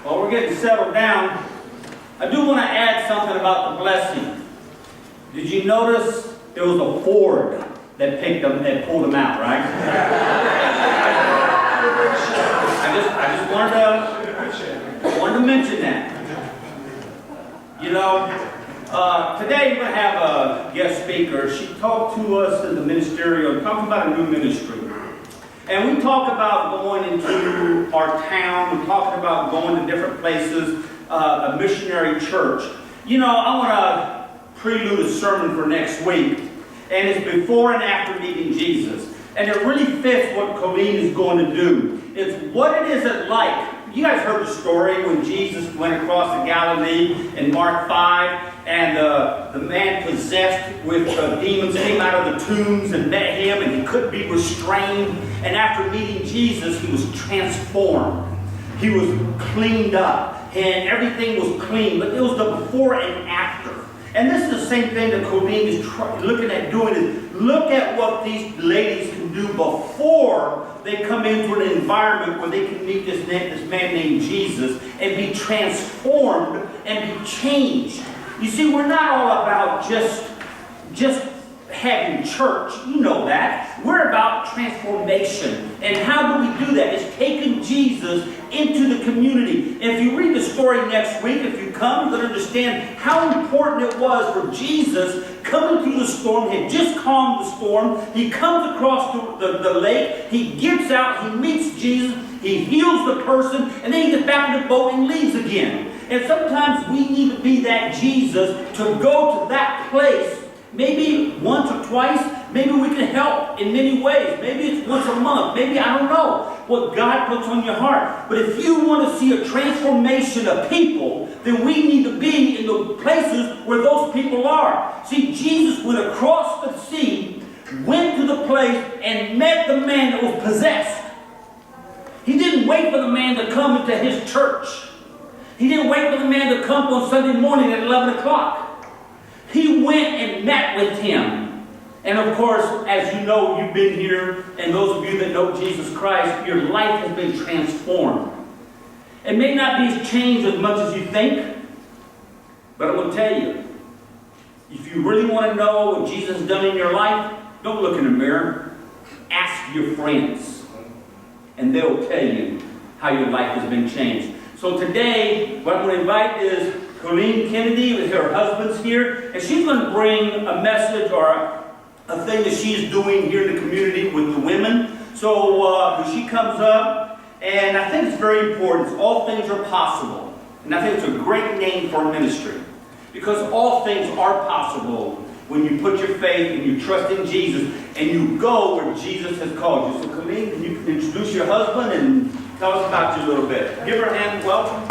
While we're getting settled down, I do want to add something about the blessing. Did you notice there was a Ford that pulled them out, right? I just wanted to mention that. You know, today we're going to have a guest speaker. She talked to us in the ministerial, talked about a new ministry. And we talked about going into our town. We talked about going to different places, a missionary church. You know, I want to prelude a sermon for next week. And it's before and after meeting Jesus. And it really fits what Colleen is going to do. It's what it is like. You guys heard the story when Jesus went across the Galilee in Mark 5. And the man possessed with demons came out of the tombs and met him, and he couldn't be restrained. And after meeting Jesus, he was transformed. He was cleaned up, and everything was clean. But it was the before and after. And this is the same thing that Colleen is looking at doing, is look at what these ladies can do before they come into an environment where they can meet this man named Jesus and be transformed and be changed. You see, we're not all about just having church. You know that. We're about transformation. And how do we do that? It's taking Jesus into the community. And if you read the story next week, if you come, you'll understand how important it was for Jesus coming through the storm. He had just calmed the storm. He comes across the lake. He gets out. He meets Jesus. He heals the person. And then he gets back in the boat and leaves again. And sometimes we need to be that Jesus to go to that place. Maybe once or twice. Maybe we can help in many ways. Maybe it's once a month. Maybe, I don't know, what God puts on your heart. But if you want to see a transformation of people, then we need to be in the places where those people are. See, Jesus went across the sea, went to the place, and met the man that was possessed. He didn't wait for the man to come into his church. He didn't wait for the man to come on Sunday morning at 11 o'clock. He went and met with him. And of course, as you know, you've been here, and those of you that know Jesus Christ, your life has been transformed. It may not be changed as much as you think, but I will tell you, if you really want to know what Jesus has done in your life, don't look in the mirror. Ask your friends, and they'll tell you how your life has been changed. So today, what I'm going to invite is Colleen Kennedy, with her husband's here, and she's going to bring a message or a thing that she's doing here in the community with the women. So she comes up, and I think it's very important. It's all things are possible. And I think it's a great name for a ministry. Because all things are possible when you put your faith and you trust in Jesus and you go where Jesus has called you. So Colleen, can you introduce your husband and tell us about you a little bit? Give her a hand. Welcome.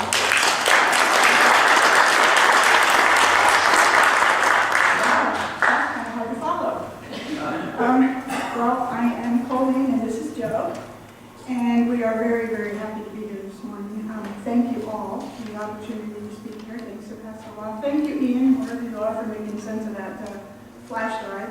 Well, I am Colleen, and this is Joe, and we are very, very happy to be here this morning. Thank you all for the opportunity to speak here. Thanks to Pastor Rob. Thank you, Ian, wherever you are, for making sense of that flash drive.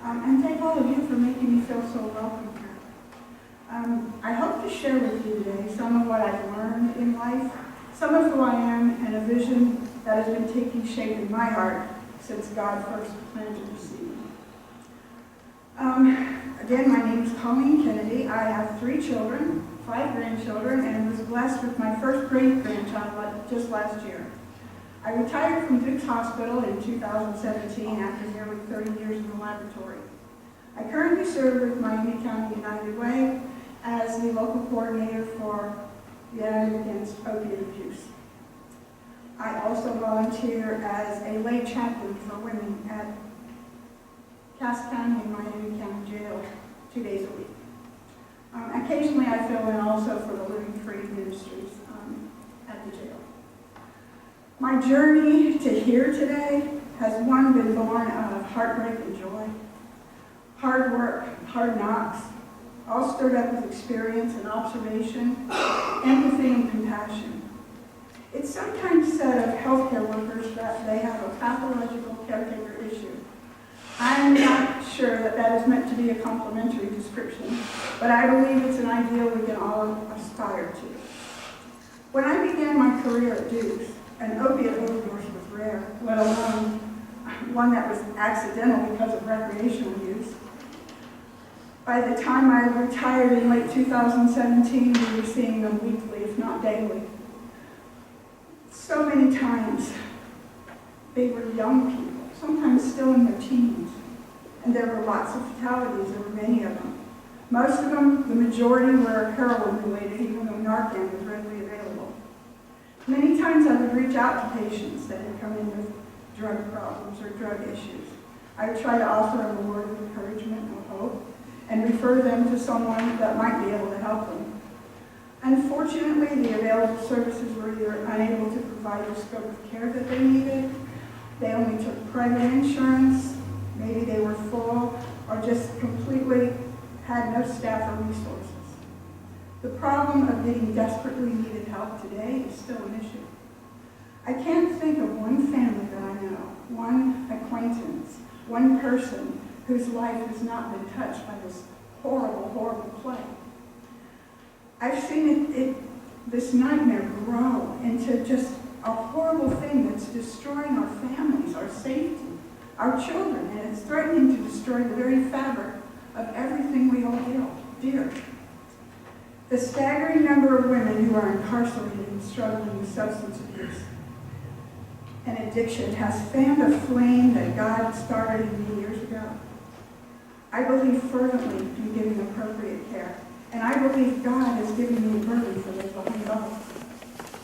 And thank all of you for making me feel so welcome here. I hope to share with you today some of what I've learned in life, some of who I am, and a vision that has been taking shape in my heart since God first planted the seed. Again, my name is Colleen Kennedy. I have 3 children, 5 grandchildren, and was blessed with my first great-grandchild just last year. I retired from Duke's Hospital in 2017 after nearly 30 years in the laboratory. I currently serve with Miami County United Way as the local coordinator for the United Against Opiate Abuse. I also volunteer as a lay chaplain for women at Cass County and Miami County Jail 2 days a week. Occasionally I fill in also for the Living Free Ministries at the jail. My journey to here today has been born of heartbreak and joy, hard work, hard knocks, all stirred up with experience and observation, empathy and compassion. It's sometimes said of healthcare workers that they have a pathological caretaker issue. I'm not sure that is meant to be a complimentary description, but I believe it's an ideal we can all aspire to. When I began my career at Duke's, an opiate overdose was rare, let alone one that was accidental because of recreational use. By the time I retired in late 2017, we were seeing them weekly, if not daily. So many times, they were young people, sometimes still in their teens, and there were lots of fatalities. There were many of them. Most of them, the majority, were heroin-related, even though Narcan was readily available. Many times I would reach out to patients that had come in with drug problems or drug issues. I would try to offer them a word of encouragement or hope and refer them to someone that might be able to help them. Unfortunately, the available services were either unable to provide the scope of care that they needed, they only took private insurance, maybe they were full, or just completely had no staff or resources. The problem of getting desperately needed help today is still an issue. I can't think of one family that I know, one acquaintance, one person whose life has not been touched by this horrible, horrible plague. I've seen this nightmare grow into just a horrible thing that's destroying our families, our safety, our children, and it's threatening to destroy the very fabric of everything we hold dear. The staggering number of women who are incarcerated and struggling with substance abuse and addiction has fanned a flame that God started in me years ago. I believe fervently in giving appropriate care, and I believe God has given me a burden for those behind bars,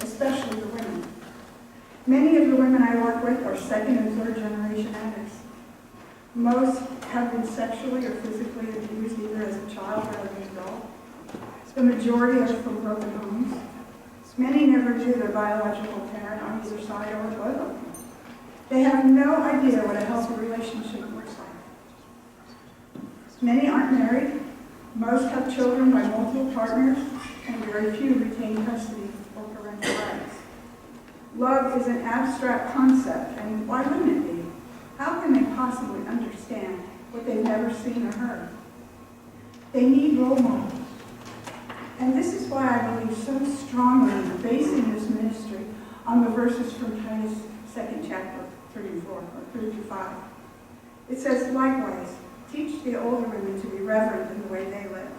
especially the women. Many of the women I work with are second and third generation addicts. Most have been sexually or physically abused either as a child or as an adult. The majority are from broken homes. Many never knew their biological parent on either side or both of them. They have no idea what a healthy relationship looks like. Many aren't married. Most have children by multiple partners, and very few retain custody or parental rights. Love is an abstract concept, and why wouldn't it be? How can they possibly understand what they've never seen or heard? They need role models. And this is why I believe so strongly in basing this ministry on the verses from Titus 2nd chapter 3-4, or 3-5. It says, likewise, teach the older women to be reverent in the way they live,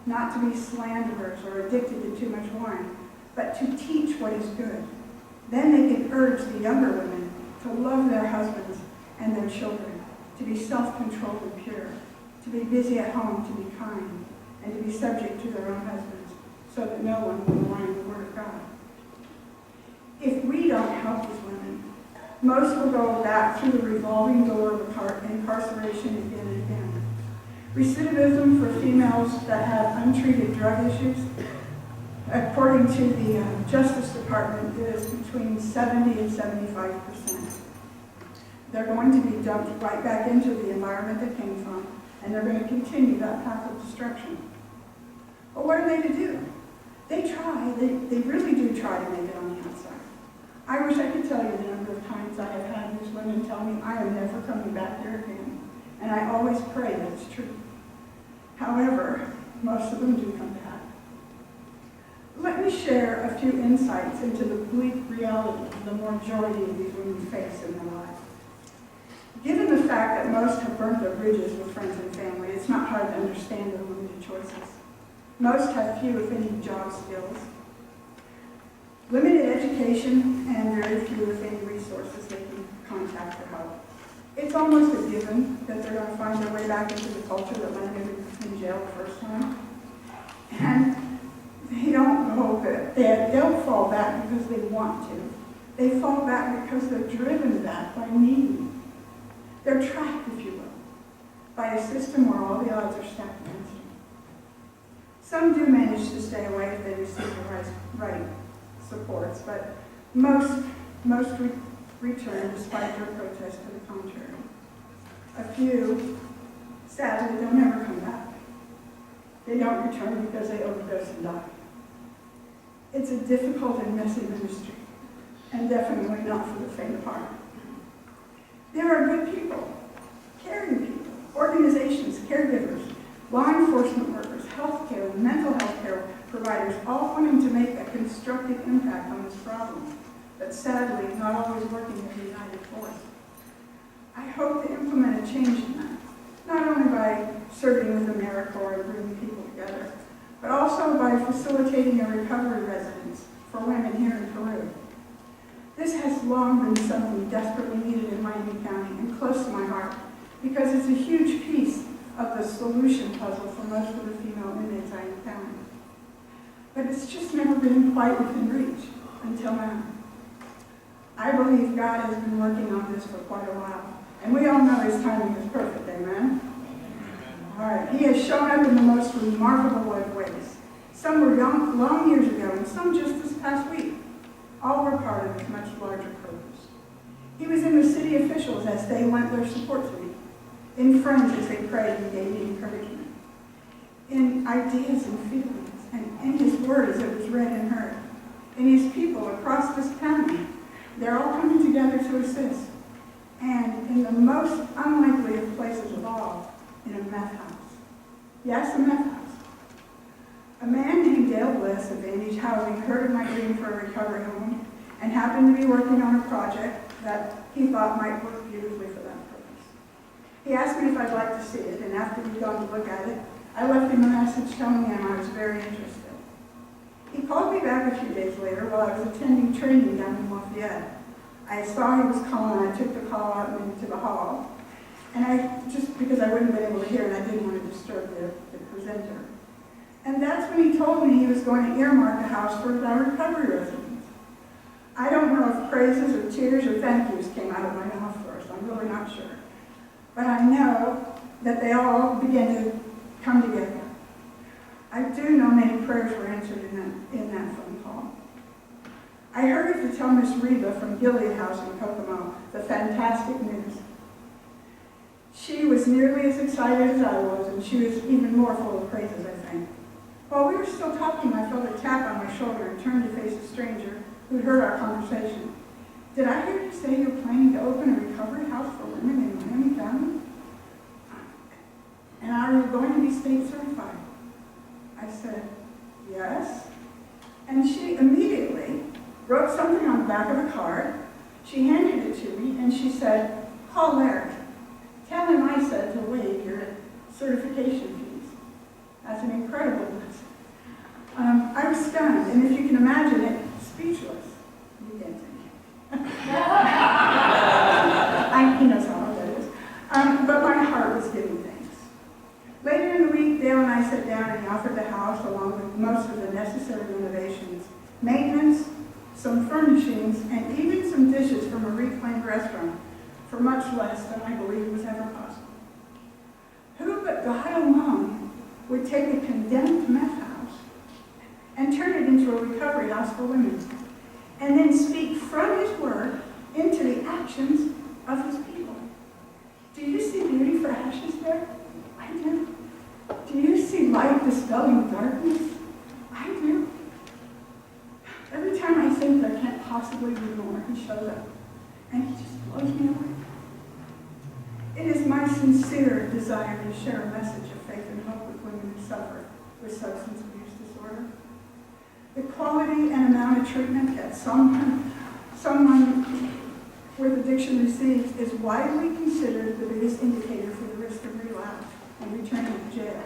not to be slanderers or addicted to too much wine, but to teach what is good. Then they can urge the younger women to love their husbands and their children, to be self-controlled and pure, to be busy at home, to be kind, and to be subject to their own husbands, so that no one will malign the word of God. If we don't help these women, most will go back through the revolving door of incarceration again and again. Recidivism for females that have untreated drug issues, according to the Justice Department, is between 70 and 75%. They're going to be dumped right back into the environment they came from, and they're going to continue that path of destruction. But what are they to do? They try. They really do try to make it on the outside. I wish I could tell you the number of times I have had these women tell me, I am never coming back there again. And I always pray that it's true. However, most of them do come back. Let me share a few insights into the bleak reality the majority of these women face in their lives. Given the fact that most have burnt their bridges with friends and family, it's not hard to understand their limited choices. Most have few, if any, job skills, limited education, and very few, if any, resources they can contact for help. It's almost a given that they're going to find their way back into the culture that landed them in jail the first time. And they don't go that they don't fall back because they want to. They fall back because they're driven back by need. They're trapped, if you will, by a system where all the odds are stacked against them. Some do manage to stay away if they receive the right supports, but most return despite their protest to the contrary. A few, sadly, don't ever come back. They don't return because they overdose and die. It's a difficult and messy ministry, and definitely not for the faint of heart. There are good people, caring people, organizations, caregivers, law enforcement workers, healthcare, mental health care providers, all wanting to make a constructive constructive impact on this problem, but sadly not always working as a united force. I hope to implement a change in that, not only by serving with AmeriCorps and bringing people together, but also by facilitating a recovery residence for women here in Peru. This has long been something desperately needed in Miami County and close to my heart because it's a huge piece of the solution puzzle for most of the female inmates I encounter. But it's just never been quite within reach until now. I believe God has been working on this for quite a while, and we all know His timing is perfect, amen? All right, He has shown up in the most remarkable of ways. Some were long years ago, and some just this past week. All were part of His much larger purpose. He was in the city officials as they lent their support to me, in friends as they prayed and gave me encouragement, in ideas and feelings, and in His word as it was read and heard, in His people across this county. They're all coming together to assist, and in the most unlikely of places of all, in a meth house. Yes, a meth house. A man named Dale Bliss of Vantage Housing heard of my dream for a recovery home and happened to be working on a project that he thought might work beautifully for that purpose. He asked me if I'd like to see it, and after we'd gone to look at it, I left him a message telling him I was very interested. He called me back a few days later while I was attending training down in Lafayette. I saw he was calling, I took the call out into the hall, and just because I wouldn't have been able to hear and I didn't want to disturb the presenter. And that's when he told me he was going to earmark a house for our recovery residents. I don't know if praises or tears or thank yous came out of my mouth first, I'm really not sure. But I know that they all began to come together. I do know many prayers were answered in that phone call. I hurried to tell Miss Reba from Gilead House in Kokomo the fantastic news. She was nearly as excited as I was, and she was even more full of praises, I think. While we were still talking, I felt a tap on my shoulder and turned to face a stranger who'd heard our conversation. Did I hear you say you're planning to open a recovery house for women in Miami County? And are you going to be state certified? I said, yes. And she immediately wrote something on the back of a card. She handed it to me, and she said, call Larry. Tell him I said to waive your certification fees. That's an incredible blessing. I was stunned, and if you can imagine it, speechless. You can't think. He knows how hard that is. But my heart was giving thanks. Later in the week, Dale and I sat down and he offered the house, along with most of the necessary renovations, maintenance, some furnishings, and even some dishes from a reclaimed restaurant for much less than I believe was ever possible. Who but God alone would take a condemned meth house and turn it into a recovery house for women, and then speak from His word into the actions of His people? Do you see beauty for ashes there? I do. Do you see light dispelling darkness? I do. Every time I think there can't possibly be more, He shows up, and He just blows me away. It is my sincere desire to share a message of faith and hope with women who suffer with substance abuse disorder. The quality and amount of treatment that someone with addiction receives is widely considered the biggest indicator for the risk of relapse and returning to jail,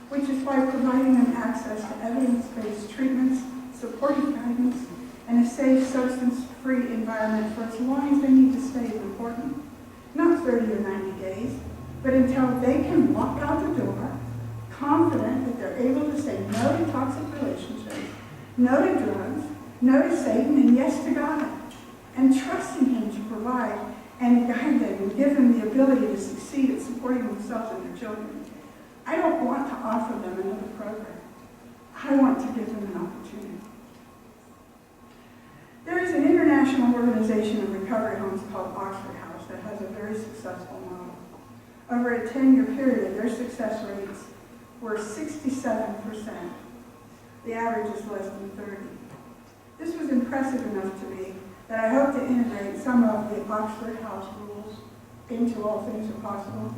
which is why providing them access to evidence-based treatments, supportive guidance, and a safe, substance-free environment for as long as they need to stay is important. Not 30 or 90 days, but until they can walk out the door confident that they're able to say no to toxic relationships, no to drugs, no to Satan, and yes to God, and trusting Him to provide and guide them and give them the ability to succeed at supporting themselves and their children. I don't want to offer them another program. I want to give them an opportunity. There is an international organization of recovery homes called Oxford House that has a very successful model. Over a 10-year period, their success rates were 67%. The average is less than 30. This was impressive enough to me that I hope to integrate some of the Oxford House rules into All Things Are Possible.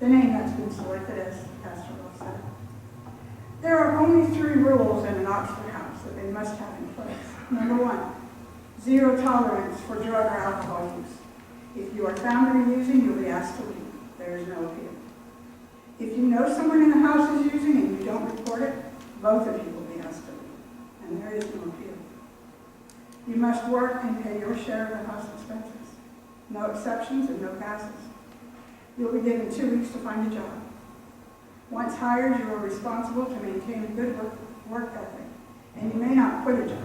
The name that's been selected, as Pastor Will said. There are only 3 rules in an Oxford House. that they must have in place. Number one, zero tolerance for drug or alcohol use. If you are found to be using, you'll be asked to leave. There is no appeal. If you know someone in the house is using and you don't report it, both of you will be asked to leave. And there is no appeal. You must work and pay your share of the house expenses. No exceptions and no passes. You'll be given 2 weeks to find a job. Once hired, you are responsible to maintain a good work ethic, and you may not quit a job.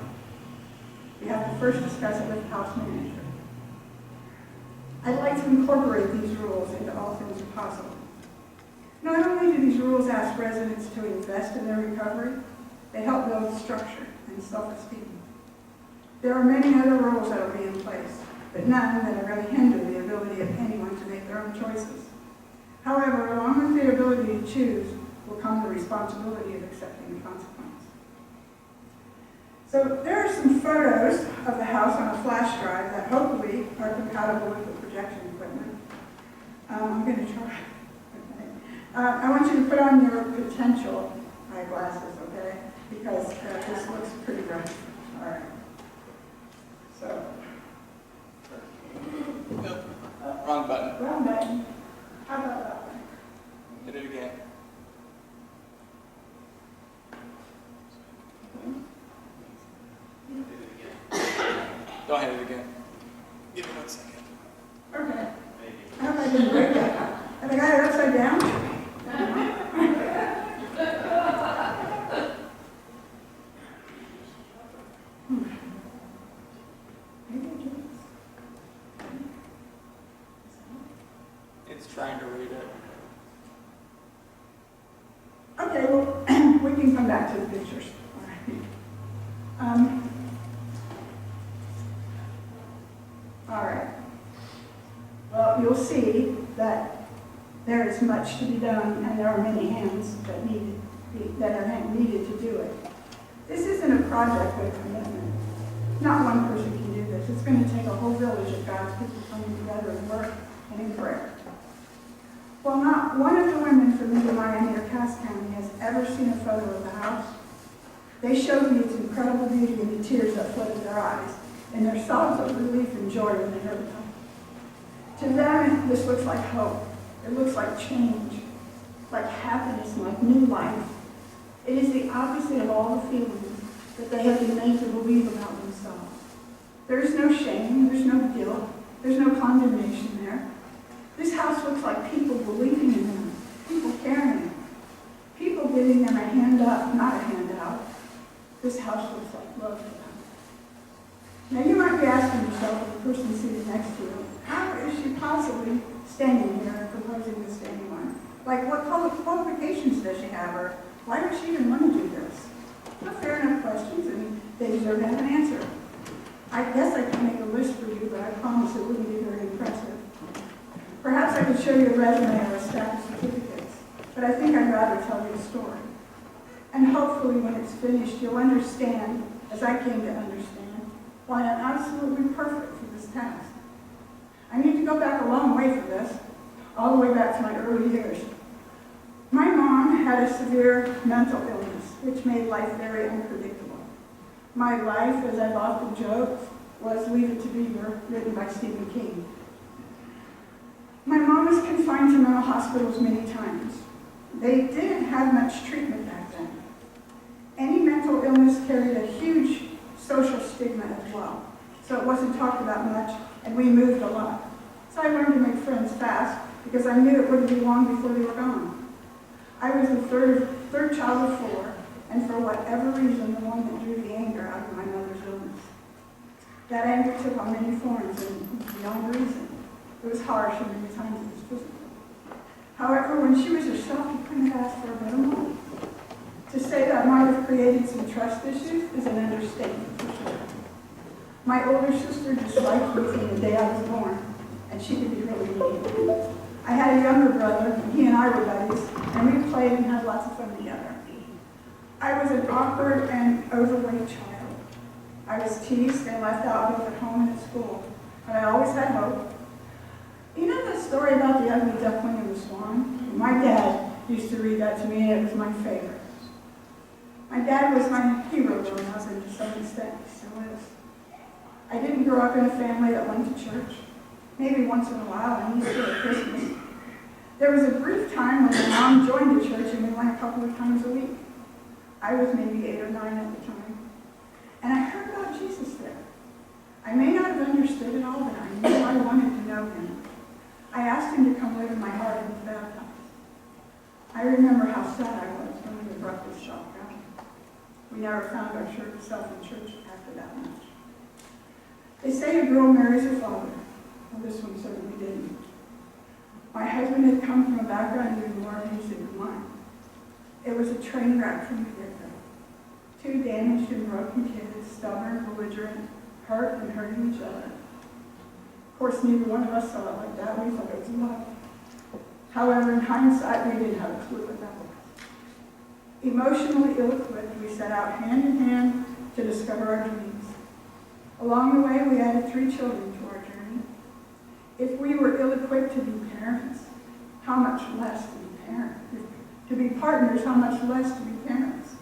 You have to first discuss it with the house manager. I'd like to incorporate these rules into all things possible. Not only do these rules ask residents to invest in their recovery, they help build structure and self-esteem. There are many other rules that will be in place, but none that are going to hinder the ability of anyone to make their own choices. However, along with the ability to choose will come the responsibility of accepting the consequence. So there are some photos of the house on a flash drive that hopefully are compatible with the projection equipment. I'm going to try. Okay. I want you to put on your potential eyeglasses, okay? Because this looks pretty rough. All right. So. Nope. Wrong button. Wrong button. How about that one? Hit it again. Hit it again. Don't hit it again. Give me 1 second. Okay. I hope I didn't break that. Have I got it upside down? Maybe I did. It's trying to read it. Okay, well, we can come back to the pictures. All right. All right. Well, you'll see that there is much to be done, and there are many hands that are needed to do it. This isn't a project with commitment. Not one person can do this. It's going to take a whole village of God's people coming together in work and in prayer. While not one of the women from Nehemiah near Cass County has ever seen a photo of the house, they showed me its incredible beauty and the tears that flooded their eyes, and their sobs of relief and joy when they heard about it. To them, this looks like hope. It looks like change, like happiness, and like new life. It is the opposite of all the feelings that they have been made to believe about themselves. There is no shame, there's no guilt, there's no condemnation there. This house looks like people believing in them, people caring them, people giving them a hand up, not a hand out. This house looks like love to them. Now you might be asking yourself, the person seated next to you, how is she possibly standing here and proposing this to anyone? Like, what qualifications does she have, or why would she even want to do this? Well, fair enough questions, and they deserve to have an answer. I guess I could make a list for you, but I promise it wouldn't be very impressive. Perhaps I could show you a resume or a stack of certificates, but I think I'd rather tell you a story. And hopefully when it's finished, you'll understand, as I came to understand, why I'm absolutely perfect for this task. I need to go back a long way for this, all the way back to my early years. My mom had a severe mental illness, which made life very unpredictable. My life, as I've often joked, was Leave It to Beaver, written by Stephen King. My mom was confined to mental hospitals many times. They didn't have much treatment back then. Any mental illness carried a huge social stigma as well, so it wasn't talked about much, and we moved a lot. So I learned to make friends fast, because I knew it wouldn't be long before they were gone. I was the third child of four, and for whatever reason, the one that drew the anger out of my mother's illness. That anger took on many forms and beyond reason. It was harsh, and many times it was physical. However, when she was herself, you couldn't have asked for a better mom. To say that might have created some trust issues is an understatement for sure. My older sister disliked me from the day I was born, and she could be really mean. I had a younger brother, and he and I were buddies, and we played and had lots of fun together. I was an awkward and overweight child. I was teased and left out both at home and at school, but I always had hope. You know that story about the ugly duckling and the swan? My dad used to read that to me, and it was my favorite. My dad was my hero growing up, and to some extent he still is. I didn't grow up in a family that went to church, maybe once in a while on Easter or Christmas. There was a brief time when my mom joined the church and we went a couple of times a week. I was maybe 8 or 9 at the time. And I heard about Jesus there. I may not have understood it all, but I knew I wanted to know him. I asked him to come live in my heart and be baptized. I remember how sad I was when we abruptly stopped going. We never found ourselves in church after that much. They say a girl marries her father. Well, this one certainly didn't. My husband had come from a background even more abusive than mine. It was a train wreck from the get-go. 2 damaged and broken kids, stubborn, belligerent, hurt and hurting each other. Of course, neither one of us saw it like that. We thought it was love. However, in hindsight, we didn't have a clue what that was. Emotionally ill-equipped, we set out hand in hand to discover our dreams. Along the way, we added 3 children to our journey. If we were ill-equipped to be parents, how much less to be parents? To be partners, how much less to be parents?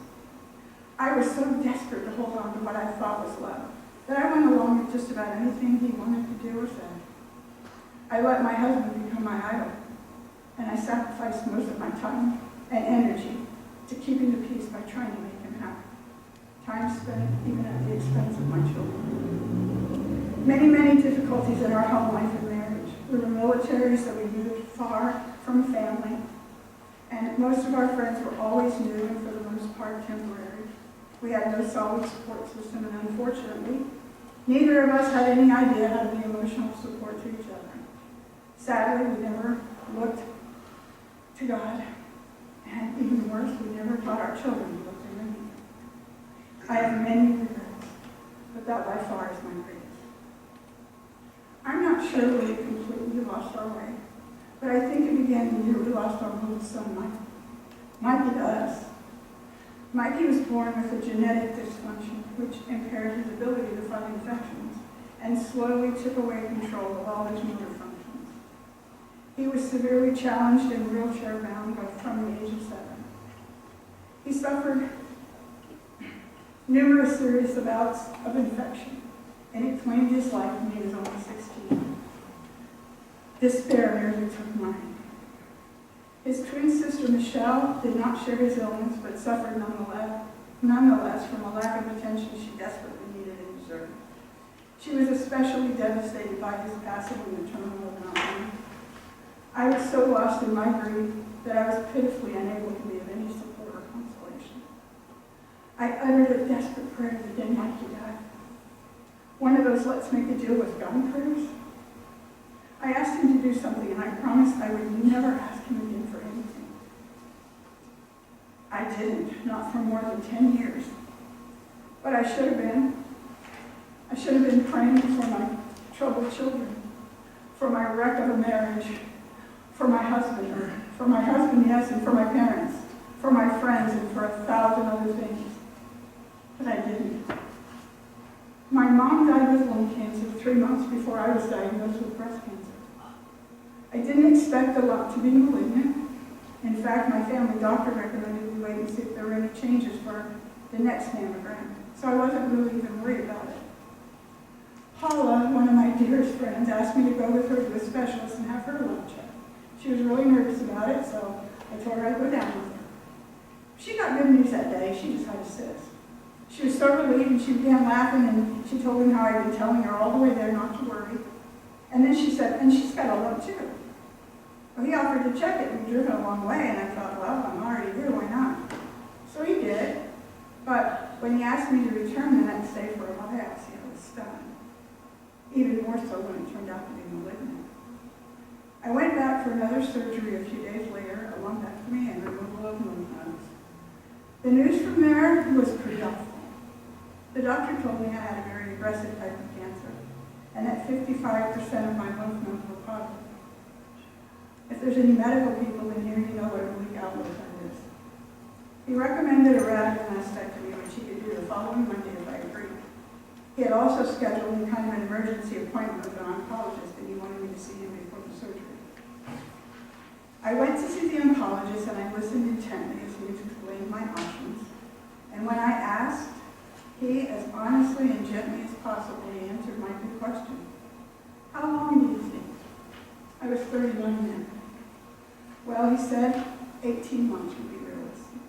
I was so desperate to hold on to what I thought was love that I went along with just about anything he wanted to do or say. I let my husband become my idol, and I sacrificed most of my time and energy to keeping the peace by trying to make him happy. Time spent even at the expense of my children. Many difficulties in our home life and marriage. We were military, so we moved far from family, and most of our friends were always new and for the most part temporary. We had no solid support system, and unfortunately, neither of us had any idea how to be emotional support to each other. Sadly, we never looked to God, and even worse, we never taught our children to look to Him. I have many regrets, but that by far is my greatest. I'm not sure we completely lost our way, but I think it began the year we lost our oldest son, Michael. Mikey to us. Mikey was born with a genetic dysfunction which impaired his ability to fight infections and slowly took away control of all his motor functions. He was severely challenged and wheelchair-bound from the age of 7. He suffered numerous serious bouts of infection, and it claimed his life when he was only 16. Despair nearly took mine. His twin sister, Michelle, did not share his illness, but suffered nonetheless from a lack of attention she desperately needed and deserved. She was especially devastated by his passing in the terminal of Alzheimer's. I was so lost in my grief that I was pitifully unable to be of any support or consolation. I uttered a desperate prayer the day Mikey died. One of those let's make a deal with God prayers. I asked him to do something, and I promised I would never ask him again for anything. I didn't, not for more than 10 years. But I should have been. I should have been praying for my troubled children, for my wreck of a marriage, for my husband, yes, and for my parents, for my friends, and for 1,000 other things. But I didn't. My mom died with lung cancer 3 months before I was diagnosed with breast cancer. I didn't expect the lump to be malignant. In fact, my family doctor recommended we wait and see if there were any changes for the next mammogram. So I wasn't really even worried about it. Paula, one of my dearest friends, asked me to go with her to a specialist and have her lump checked. She was really nervous about it, so I told her I'd go down with her. She got good news that day. She just had a cyst. She was so relieved, and she began laughing, and she told me how I'd been telling her all the way there not to worry. And then she said, and she's got a lump too. Well, he offered to check it. We'd driven a long way, and I thought, well, I'm already here, why not? So he did. But when he asked me to return the next day for a biopsy, I was stunned. Even more so when it turned out to be malignant. I went back for another surgery a few days later, a lumpectomy and removal of lymph nodes. The news from there was pretty awful. The doctor told me I had a very aggressive type of cancer, and that 55% of my lymph nodes were positive. If there's any medical people in here, you know what a bleak outlook that is. He recommended a radical mastectomy, which he could do the following Monday if I agreed. He had also scheduled a kind of an emergency appointment with an oncologist, and he wanted me to see him before the surgery. I went to see the oncologist, and I listened intently as he explained my options. And when I asked, he, as honestly and gently as possible, answered my big question. How long do you think? I was 39 then. Well, he said, 18 months would be realistic.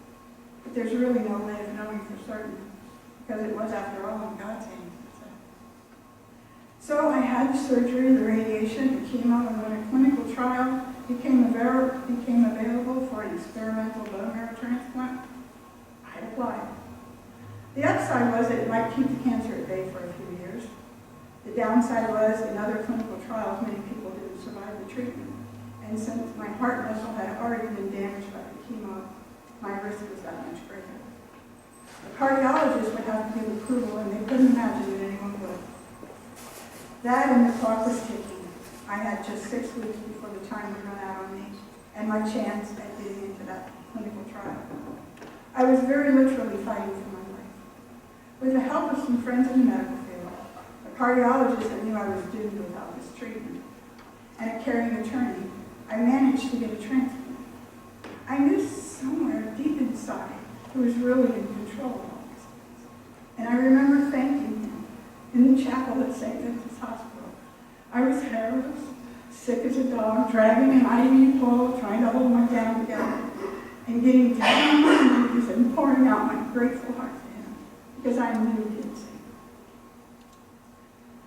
But there's really no way of knowing for certain, because it was, after all, in God's hands. So I had the surgery, the radiation, the chemo, and when a clinical trial became available for an experimental bone marrow transplant, I applied. The upside was that it might keep the cancer at bay for a few years. The downside was, in other clinical trials, many people didn't survive the treatment. And since my heart muscle had already been damaged by the chemo, my risk was that much greater. The cardiologist would have to give approval, and they couldn't imagine that anyone would. That and the clock was ticking. I had just 6 weeks before the time would run out on me, and my chance at getting into that clinical trial. I was very literally fighting for my life. With the help of some friends in the medical field, a cardiologist that knew I was doomed without this treatment, and a caring attorney, I managed to get a transplant. I knew somewhere deep inside who was really in control of all this. And I remember thanking him in the chapel at St. Vincent's Hospital. I was hairless, sick as a dog, dragging an IV pole, trying to hold my gown together, and getting down on my knees and pouring out my grateful heart to him, because I knew he had saved me.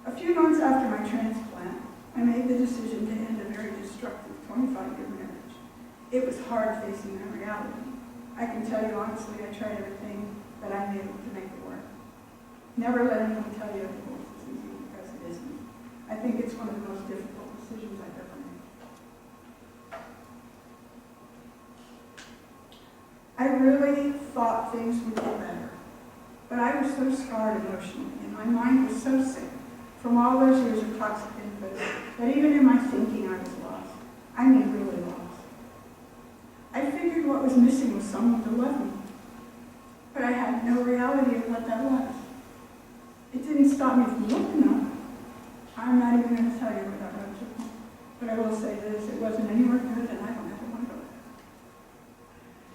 A few months after my transplant, I made the decision to end a very destructive 25-year marriage. It was hard facing that reality. I can tell you honestly, I tried everything that I knew to make it work. Never let anyone tell you divorce is easy, because it isn't. I think it's one of the most difficult decisions I've ever made. I really thought things would get better, but I was so scarred emotionally, and my mind was so sick from all those years of toxic input that even in my thinking I was lost. I mean, really lost. I figured what was missing was someone to love me, but I had no reality of what that was. It didn't stop me from looking up. I'm not even going to tell you where that road took me, but I will say this, it wasn't anywhere good, and I don't ever want to go there.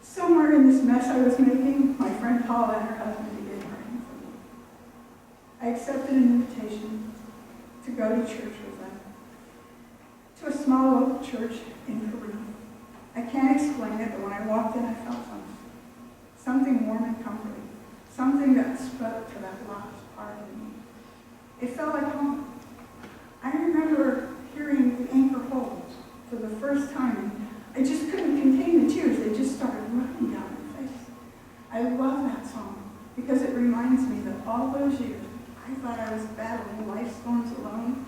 Somewhere in this mess I was making, my friend Paula and her husband began praying for me. I accepted an invitation to go to church with them, to a small local church in Peru. I can't explain it, but when I walked in, I felt something warm and comforting, something that spoke to that lost part of me. It felt like home. I remember hearing the anchor holds for the first time, and I just couldn't contain the tears. They just started running down my face. I love that song because it reminds me that all those years, I thought I was battling life storms alone.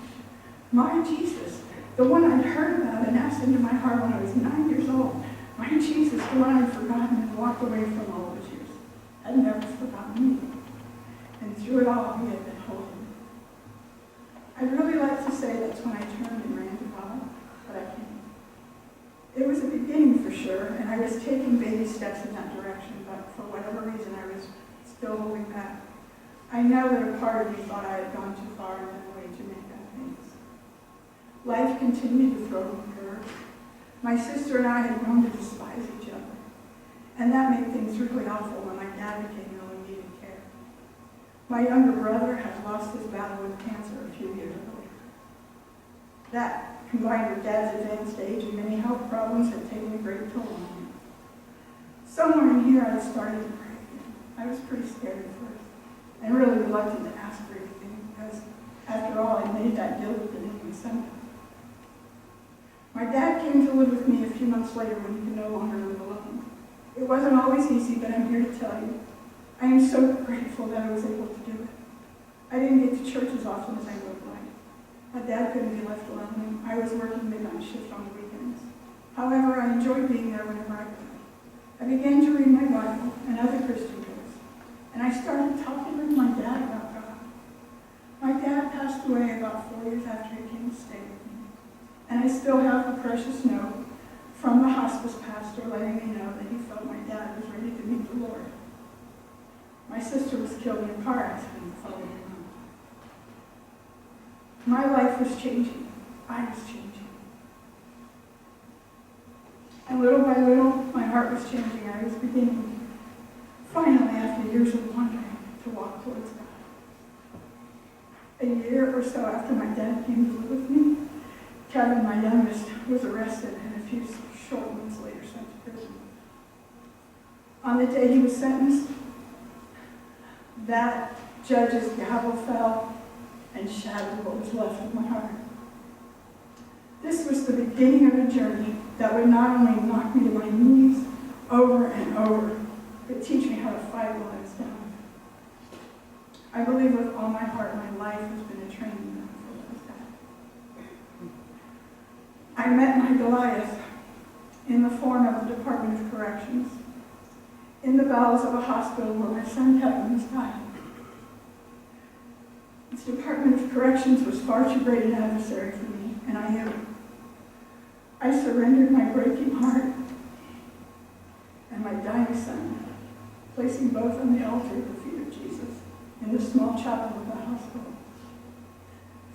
My Jesus, the one I'd heard about and asked into my heart when I was 9 years old, my Jesus, the one I'd forgotten and walked away from all those years, had never forgotten me. And through it all, he had been holding me. I'd really like to say that's when I turned and ran to God, but I can't. It was a beginning for sure, and I was taking baby steps in that direction, but for whatever reason, I was still holding back. I know that a part of me thought I had gone too far and been way too many bad things. Life continued to throw me curves. My sister and I had grown to despise each other, and that made things really awful when my dad became ill and needed care. My younger brother had lost his battle with cancer a few years earlier. That, combined with Dad's advanced age and many health problems, had taken a great toll on me. Somewhere in here, I started to pray again. I was pretty scared at first, and really reluctant to ask for anything, because, after all, I made that deal with the enemy somehow. My dad came to live with me a few months later when he could no longer live alone. It wasn't always easy, but I'm here to tell you, I am so grateful that I was able to do it. I didn't get to church as often as I would like. My dad couldn't be left alone, and I was working midnight shift on the weekends. However, I enjoyed being there whenever I could. I began to read my Bible and other Christian books, and I started talking with my dad about God. My dad passed away about 4 years after he came to stay with me, and I still have a precious note from the hospice pastor letting me know that he felt my dad was ready to meet the Lord. My sister was killed in a car accident the following month. My life was changing. I was changing. And little by little, my heart was changing. I was beginning, finally, after years year or so after my dad came to live with me, Kevin, my youngest, was arrested and a few short months later sent to prison. On the day he was sentenced, that judge's gavel fell and shattered what was left of my heart. This was the beginning of a journey that would not only knock me to my knees over and over, but teach me how to fight while I was down. I believe with all my heart my life has been a training ground for what was that. I met my Goliath in the form of the Department of Corrections, in the bowels of a hospital where my son Kevin was dying. This Department of Corrections was far too great an adversary for me, and I knew it. I surrendered my breaking heart and my dying son, placing both on the altar at the feet of Jesus in the small chapel of the hospital.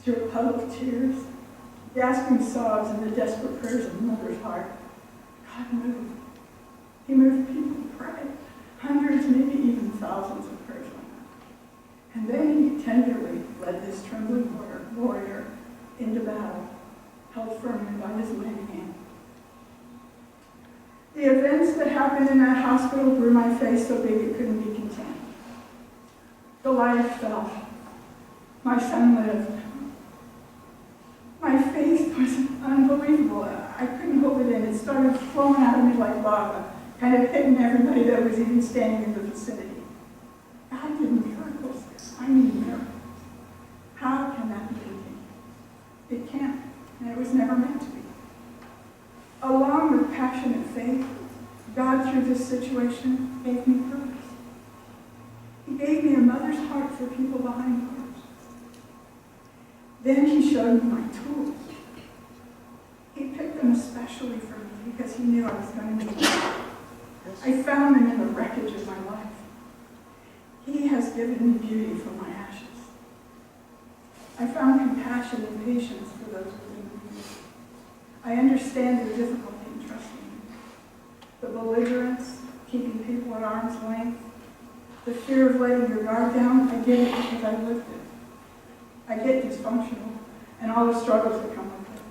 Through a puddle of tears, gasping sobs, and the desperate prayers of a mother's heart, God moved. He moved people to pray, hundreds, maybe even thousands of prayers like that. And then he tenderly led this trembling warrior into battle, held firmly by his mighty hand. The events that happened in that hospital grew my face so big it couldn't be contained. Goliath fell. My son lived. My faith was unbelievable. I couldn't hold it in. It started flowing out of me like lava, kind of hitting everybody that was even standing in the vicinity. God did miracles. I need miracles. How can that be contained? It can't, and it was never meant to be. Along with passionate faith, God, through this situation, gave me purpose. He gave me a mother's heart for people behind bars. Then he showed me my tools. He picked them especially for me because he knew I was going to need them. I found them in the wreckage of my life. He has given me beauty for my ashes. I found compassion and patience for those within me. I understand the difficulty in trusting him. The belligerence, keeping people at arm's length, the fear of letting your guard down, I get it because I lived it. I get dysfunctional and all the struggles that come with it.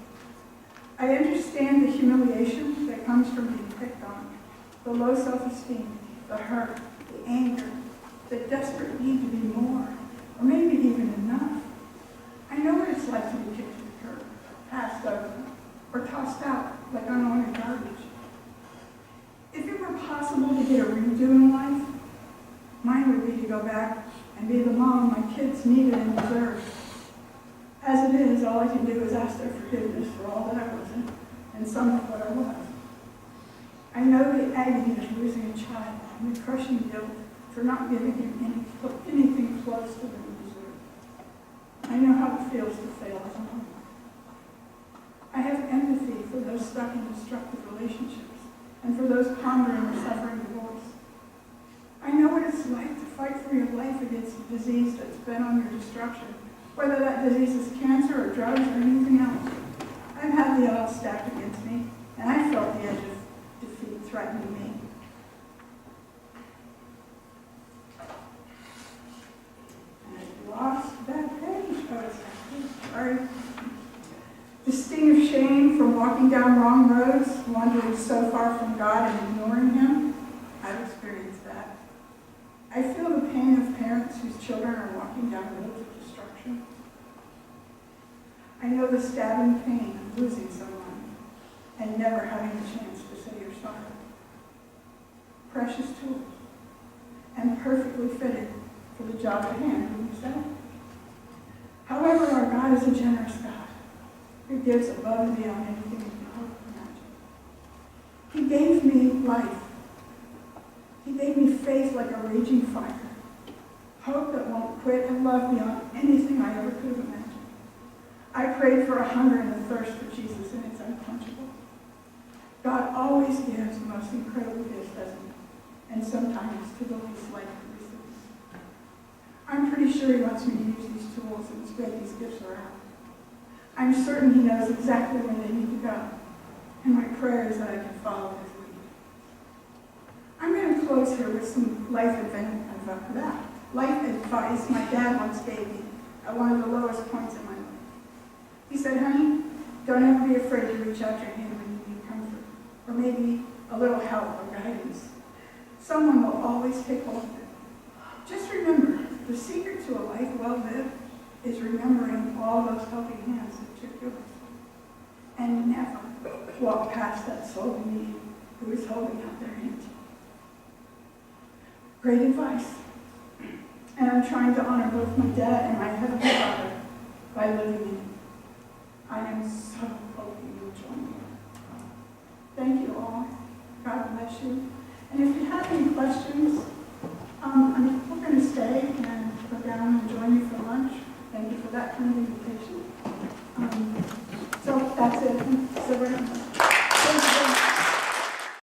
I understand the humiliation that comes from being picked on, the low self-esteem, the hurt, the anger, the desperate need to be more, or maybe even enough. I know what it's like to be kicked to the curb, passed over, or tossed out like unwanted garbage. If it were possible to get a redo in life, mine would be to go back and be the mom my kids needed and deserved. As it is, all I can do is ask their forgiveness for all that I wasn't, and some of what I was. I know the agony of losing a child and the crushing guilt for not giving him anything close to what he deserved. I know how it feels to fail as a mom. I have empathy for those stuck in destructive relationships and for those pondering or suffering divorce. I know what it's like to fight for your life against a disease that's bent on your destruction, whether that disease is cancer or drugs or anything else. I've had the odds stacked against me, and I felt the edge of defeat threatening me. And I lost that page. Sorry. The sting of shame from walking down wrong roads, wandering so far from God and ignoring him, I've experienced that. I feel the pain of parents whose children are walking down roads of destruction. I know the stabbing pain of losing someone and never having a chance to say you're sorry. Precious tools and perfectly fitted for the job at hand, wouldn't you say? However, our God is a generous God who gives above and beyond anything we can hope or imagine. He gave me life. He gave me faith like a raging fire, hope that won't quit, and love beyond anything I ever could have imagined. I prayed for a hunger and a thirst for Jesus, and it's unquenchable. God always gives the most incredible gifts, doesn't he? And sometimes to the least likely receive. I'm pretty sure he wants me to use these tools and spread these gifts around. I'm certain he knows exactly where they need to go, and my prayer is that I can follow his lead. I'm going to close here with some life advice my dad once gave me at one of the lowest points in my life. He said, honey, don't ever be afraid to reach out your hand when you need comfort, or maybe a little help or guidance. Someone will always take hold of it. Just remember, the secret to a life well lived is remembering all those helping hands that took yours. And never walk past that soul in need who is holding out their hand. Great advice. And I'm trying to honor both my dad and my Heavenly Father by living in it. I am so hoping you'll join me. Thank you all. God bless you. And if you have any questions, we're going to stay and go down and join you for lunch. Thank you for that kind of invitation. So that's it. So we're going to